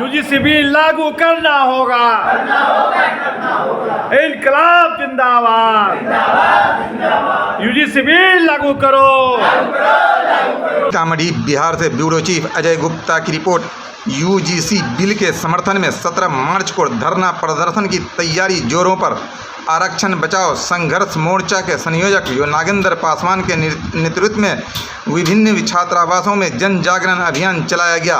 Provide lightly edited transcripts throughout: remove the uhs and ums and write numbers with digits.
UGC bill लागू करना होगा। इनकलाब जिंदाबाद। यूजीसी बिल लागू करो। सीतामढ़ी बिहार से ब्यूरो चीफ अजय गुप्ता की रिपोर्ट। यूजीसी बिल के समर्थन में 17 मार्च को धरना प्रदर्शन की तैयारी जोरों पर। आरक्षण बचाओ संघर्ष मोर्चा के संयोजक नागेंद्र पासवान के नेतृत्व में विभिन्न छात्रावासों में जन जागरण अभियान चलाया गया।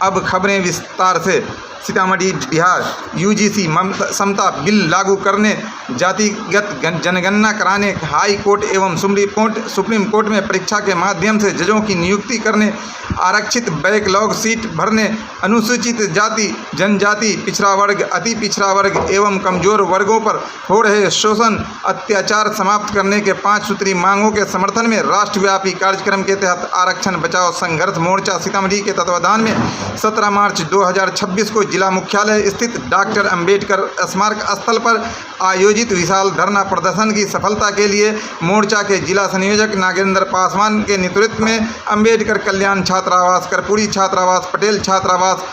अब खबरें विस्तार से। सीतामढ़ी बिहार यूजीसी समता बिल लागू करने, जातिगत जनगणना कराने, हाई कोर्ट एवं सुप्रीम कोर्ट में परीक्षा के माध्यम से जजों की नियुक्ति करने, आरक्षित बैकलॉग सीट भरने, अनुसूचित जाति जनजाति पिछड़ा वर्ग अति पिछड़ा वर्ग एवं कमजोर वर्गों पर हो रहे शोषण अत्याचार समाप्त करने के 5 सूत्री मांगों के समर्थन में राष्ट्रव्यापी कार्यक्रम के तहत आरक्षण बचाओ संघर्ष मोर्चा सीतामढ़ी के तत्वाधान में 17 मार्च 2026 को जिला मुख्यालय स्थित डॉक्टर अंबेडकर स्मारक स्थल पर आयोजित विशाल धरना प्रदर्शन की सफलता के लिए मोर्चा के जिला संयोजक नागेंद्र पासवान के नेतृत्व में अंबेडकर कल्याण छात्रावास, कर्पूरी छात्रावास, पटेल छात्रावास,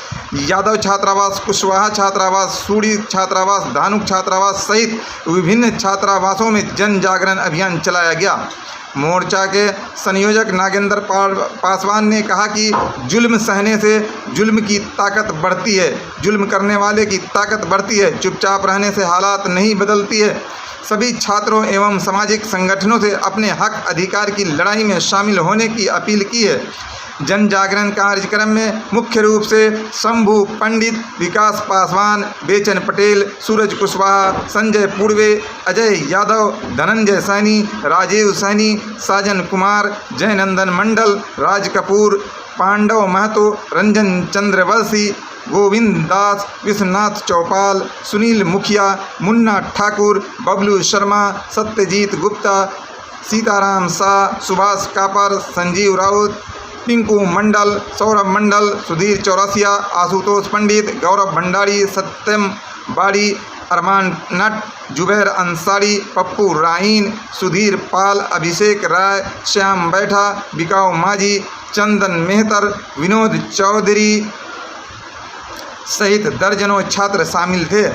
यादव छात्रावास, कुशवाहा छात्रावास, सूड़ी छात्रावास, धानुक छात्रावास सहित विभिन्न छात्रावासों में जन जागरण अभियान चलाया गया। मोर्चा के संयोजक नागेंद्र पासवान ने कहा कि जुल्म सहने से जुल्म की ताकत बढ़ती है, जुल्म करने वाले की ताकत बढ़ती है, चुपचाप रहने से हालात नहीं बदलती है। सभी छात्रों एवं सामाजिक संगठनों से अपने हक अधिकार की लड़ाई में शामिल होने की अपील की है। जन जागरण कार्यक्रम में मुख्य रूप से शंभू पंडित, विकास पासवान, बेचन पटेल, सूरज कुशवाहा, संजय पूर्वे, अजय यादव, धनंजय सैनी, राजीव सैनी, साजन कुमार, जयनंदन मंडल, राज कपूर, पांडव महतो, रंजन चंद्रवंशी, गोविंद दास, विश्वनाथ चौपाल, सुनील मुखिया, मुन्ना ठाकुर, बबलू शर्मा, सत्यजीत गुप्ता, सीताराम शाह, सुभाष कापर, संजीव राउत, पिंकू मंडल, सौरभ मंडल, सुधीर चौरसिया, आशुतोष पंडित, गौरव भंडारी, सत्यम बाड़ी, अरमान नट, जुबैर अंसारी, पप्पू राहीन, सुधीर पाल, अभिषेक राय, श्याम बैठा, बिकाऊ माझी, चंदन मेहतर, विनोद चौधरी सहित दर्जनों छात्र शामिल थे।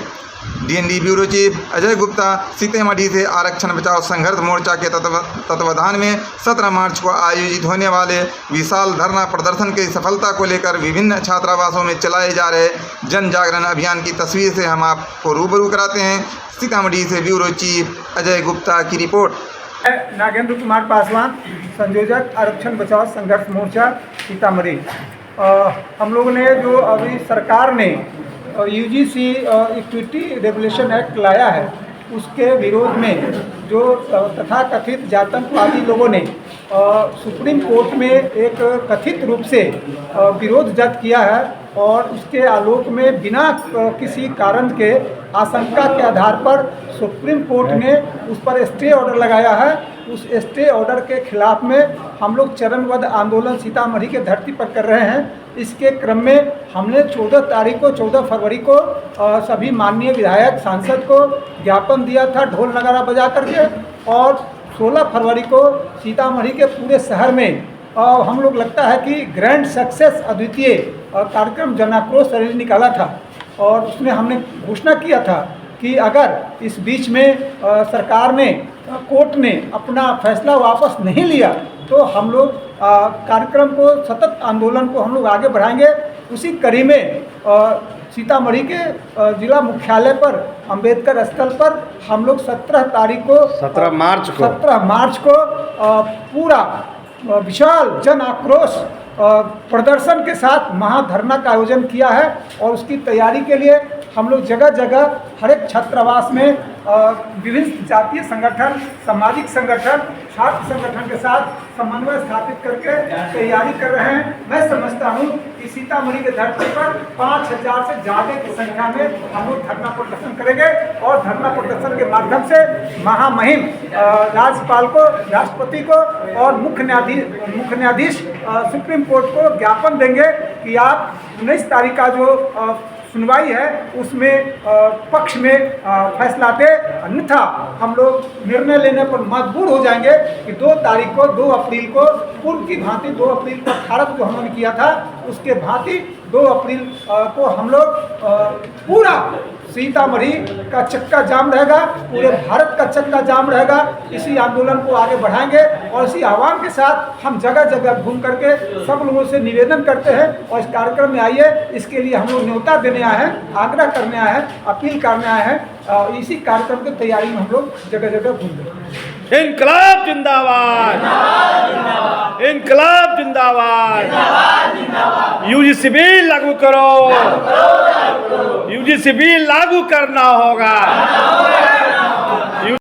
DND bureau chief Ajay Gupta Sitamarhi से आरक्षण बचाओ संघर्ष मोर्चा के तत्वाधान में 17 मार्च को आयोजित होने वाले विशाल धरना प्रदर्शन की सफलता को लेकर विभिन्न छात्रावासों में चलाए जा रहे जन जागरण अभियान की तस्वीर से हम आपको रूबरू कराते हैं। सीतामढ़ी से ब्यूरो चीफ अजय गुप्ता की रिपोर्ट। नागेंद्र कुमार पासवान, संयोजक आरक्षण बचाओ संघर्ष मोर्चा सीतामढ़ी। हम लोगों ने जो अभी सरकार ने यूजीसी इक्विटी रेगुलेशन एक्ट लाया है उसके विरोध में जो तथाकथित जातंकवादी लोगों ने सुप्रीम कोर्ट में एक कथित रूप से विरोध जत किया है और उसके आलोक में बिना किसी कारण के आशंका के आधार पर सुप्रीम कोर्ट ने उस पर स्टे ऑर्डर लगाया है। उस स्टे ऑर्डर के खिलाफ में हम लोग चरणबद्ध आंदोलन सीतामढ़ी के धरती पर कर रहे हैं। इसके क्रम में हमने 14 फरवरी को सभी माननीय विधायक सांसद को ज्ञापन दिया था ढोल नगारा बजा करके, और 16 फरवरी को सीतामढ़ी के पूरे शहर में हम लोग लगता है कि ग्रैंड सक्सेस अद्वितीय कार्यक्रम जन आक्रोश रैली निकाला था और उसमें हमने घोषणा किया था कि अगर इस बीच में सरकार ने कोर्ट ने अपना फैसला वापस नहीं लिया तो हम लोग कार्यक्रम को सतत आंदोलन को हम लोग आगे बढ़ाएंगे। उसी कड़ी में सीतामढ़ी के जिला मुख्यालय पर अंबेडकर स्थल पर हम लोग 17 मार्च को पूरा विशाल जन आक्रोश प्रदर्शन के साथ महाधरना का आयोजन किया है और उसकी तैयारी के लिए हम लोग जगह जगह हर एक छात्रावास में विभिन्न जातीय संगठन, सामाजिक संगठन, छात्र संगठन के साथ समन्वय स्थापित करके तैयारी कर रहे हैं। मैं समझता हूँ कि सीतामढ़ी के धरती पर 5000 से ज़्यादा की संख्या में हम लोग धरना प्रदर्शन करेंगे और धरना प्रदर्शन के माध्यम से महामहिम राज्यपाल को, राष्ट्रपति को और मुख्य न्यायाधीश सुप्रीम कोर्ट को ज्ञापन देंगे कि आप 19 तारीख का जो सुनवाई है उसमें पक्ष में फैसला दे, अन्यथा हम लोग निर्णय लेने पर मजबूर हो जाएंगे कि 2 अप्रैल को पूर्व की भांति 2 अप्रैल को 18 को जो हमने किया था उसके भांति 2 अप्रैल को हम लोग पूरा सीतामढ़ी का चक्का जाम रहेगा, पूरे भारत का चक्का जाम रहेगा। इसी आंदोलन को आगे बढ़ाएंगे और इसी आह्वान के साथ हम जगह जगह घूम करके सब लोगों से निवेदन करते हैं और इस कार्यक्रम में आइए। इसके लिए हम लोग न्योता देने आए हैं, आग्रह करने आए हैं, अपील करने आए हैं। इसी कार्यक्रम की तैयारी में हम लोग जगह जगह घूम रहे हैं। इनकलाब जिंदाबाद, इनकलाब जिंदाबाद, यूजीसी बिल लागू करो, यूजीसी बिल लागू करना होगा।